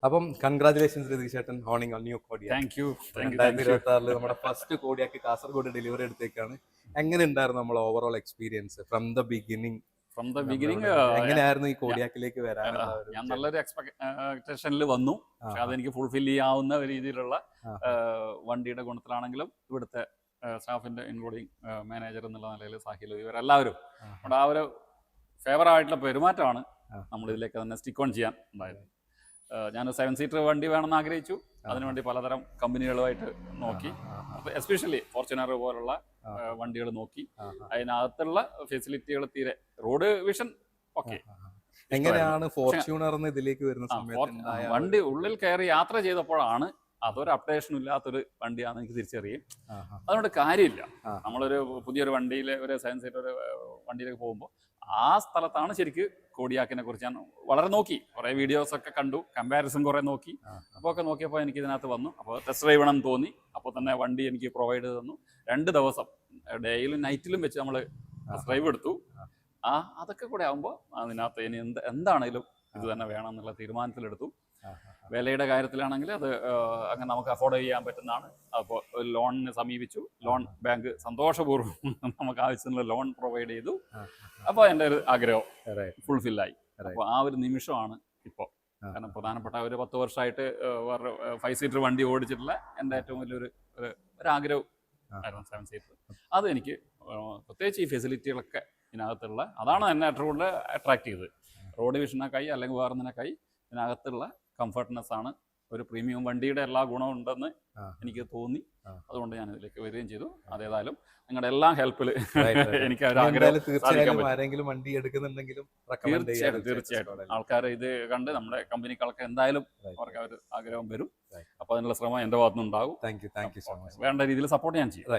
അപ്പം കൺഗ്രാചുലേഷൻസ് രതീഷ് ചേട്ടൻ owning on new Kodiaq. Thank you. 2026 നമ്മുടെ ഫസ്റ്റ് കോഡിയാക്ക് കാസർഗോഡ് ഡെലിവറി എടുത്തേക്കാണ്. എങ്ങനെ ഉണ്ടായിരുന്നു നമ്മൾ overall experience from the beginning? എങ്ങനെയായിരുന്നു ഈ കോഡിയാക്കിലേക്ക് വരാൻ? ഞാൻ നല്ലൊരു എക്സ്പെക്ടേഷനിൽ വന്നു, പക്ഷെ അതെനിക്ക് ഫുൾഫിൽ ചെയ്യാവുന്ന രീതിയിലുള്ള വണ്ടിയുടെ ഗുണത്തിലാണെങ്കിലും ഇവിടുത്തെ സ്റ്റാഫിന്റെ ഇൻക്ലൂഡിങ് മാനേജർ എന്നുള്ള നിലയിൽ സാഹിൽ ഇവരെല്ലാവരും നമ്മുടെ ആ ഒരു ഫേവർ ആയിട്ടുള്ള പെരുമാറ്റമാണ് നമ്മൾ ഇതിലേക്ക് തന്നെ സ്റ്റിക്ക് ഓൺ ചെയ്യാൻ ഉണ്ടായത്. ഞാനൊരു 7 സീറ്റർ വണ്ടി വേണമെന്ന് ആഗ്രഹിച്ചു. അതിനുവേണ്ടി പലതരം കമ്പനികളുമായിട്ട് നോക്കി, എസ്പെഷ്യലി ഫോർച്യൂണർ പോലുള്ള വണ്ടികൾ നോക്കി. അതിനകത്തുള്ള ഫെസിലിറ്റികൾ തീരെ റോഡ് വിഷൻ ഓക്കെ. എങ്ങനെയാണ് ഫോർച്യൂണർ ഇതിലേക്ക് വരുന്ന സമയത്ത് വണ്ടി ഉള്ളിൽ കയറി യാത്ര ചെയ്തപ്പോഴാണ് അതൊരു അപ്ഡേഷനും ഇല്ലാത്തൊരു വണ്ടിയാണെന്ന് എനിക്ക് തിരിച്ചറിയും. അതുകൊണ്ട് കാര്യമില്ല, നമ്മളൊരു പുതിയൊരു വണ്ടിയിൽ ഒരു 7 സീറ്റർ ഒരു വണ്ടിയിലേക്ക് പോകുമ്പോൾ ആ സ്ഥലത്താണ് ശരിക്ക് കോഡിയാക്കിനെ കുറിച്ച് ഞാൻ വളരെ നോക്കി, കുറേ വീഡിയോസ് ഒക്കെ കണ്ടു, കമ്പാരിസൺ കുറേ നോക്കി. അപ്പോൾ ഒക്കെ നോക്കിയപ്പോൾ എനിക്ക് ഇതിനകത്ത് വന്നു. അപ്പോൾ ടെസ്റ്റ് ഡ്രൈവ് വേണം തോന്നി. അപ്പോൾ തന്നെ വണ്ടി എനിക്ക് പ്രൊവൈഡ് തന്നു. 2 ദിവസം ഡേയിലും നൈറ്റിലും വെച്ച് നമ്മൾ ടെസ്റ്റ് ഡ്രൈവ് എടുത്തു. അതൊക്കെ കൂടെ ആകുമ്പോൾ അതിനകത്ത് ഇനി എന്താണേലും ഇത് തന്നെ വേണം എന്നുള്ള തീരുമാനത്തിലെടുത്തു. വിലയുടെ കാര്യത്തിലാണെങ്കിൽ അത് അങ്ങനെ നമുക്ക് അഫോർഡ് ചെയ്യാൻ പറ്റുന്നതാണ്. അപ്പോൾ ലോണിന് സമീപിച്ചു. ലോൺ ബാങ്ക് സന്തോഷപൂർവ്വം നമുക്ക് ആവശ്യമുള്ള ലോൺ പ്രൊവൈഡ് ചെയ്തു. അപ്പോൾ എൻ്റെ ഒരു ആഗ്രഹം ഫുൾഫില്ലായി. അപ്പോൾ ആ ഒരു നിമിഷമാണ് ഇപ്പോൾ. കാരണം പ്രധാനപ്പെട്ട ഒരു 10 വർഷമായിട്ട് വേറെ 5 സീറ്റർ വണ്ടി ഓടിച്ചിട്ടുള്ള എൻ്റെ ഏറ്റവും വലിയൊരു ആഗ്രഹം ആയിരുന്നു 7 സീറ്റർ. അതെനിക്ക് പ്രത്യേകിച്ച് ഈ ഫെസിലിറ്റികളൊക്കെ ഇതിനകത്തുള്ള അതാണ് എന്നെ ഏറ്റവും കൂടുതൽ അട്രാക്ട് ചെയ്തത്. റോഡ് വിഷനൊക്കെയായി അല്ലെങ്കിൽ വേറൊന്നിനൊക്കെയായി ഇതിനകത്തുള്ള കംഫർട്ട്നെസ് ആണ്. ഒരു പ്രീമിയം വണ്ടിയുടെ എല്ലാ ഗുണവും ഉണ്ടെന്ന് എനിക്ക് തോന്നി. അതുകൊണ്ട് ഞാൻ ഇതിലേക്ക് വരികയും ചെയ്തു. അതേതായാലും നിങ്ങളുടെ എല്ലാ ഹെൽപ്പിൽ എനിക്ക് തീർച്ചയായിട്ടും ആൾക്കാർ ഇത് കണ്ട് നമ്മുടെ കമ്പനികളൊക്കെ എന്തായാലും അവർക്ക് ഒരു ആഗ്രഹം വരും. അപ്പോൾ അതിനുള്ള ശ്രമം എൻ്റെ ഭാഗത്തുനിന്നുണ്ടാകും. Thank you so much. വേണ്ട രീതിയിൽ സപ്പോർട്ട് ഞാൻ ചെയ്യും.